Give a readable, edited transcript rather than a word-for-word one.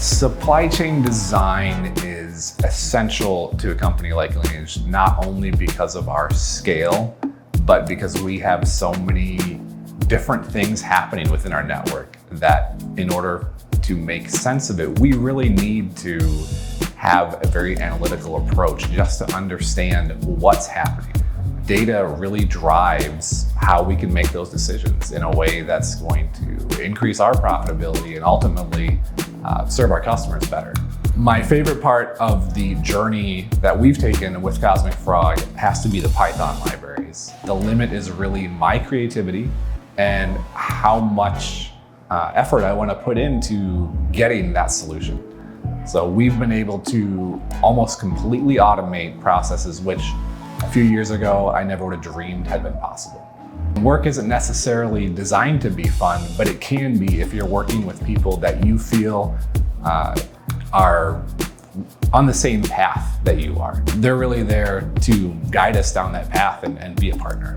Supply chain design is essential to a company like Lineage, not only because of our scale, but because we have so many different things happening within our network that in order to make sense of it, we really need to have a very analytical approach just to understand what's happening. Data really drives how we can make those decisions in a way that's going to increase our profitability and ultimately serve our customers better. My favorite part of the journey that we've taken with Cosmic Frog has to be the Python libraries. The limit is really my creativity and how much effort I want to put into getting that solution. So we've been able to almost completely automate processes which a few years ago I never would have dreamed had been possible. Work isn't necessarily designed to be fun, but it can be if you're working with people that you feel are on the same path that you are. They're really there to guide us down that path and be a partner.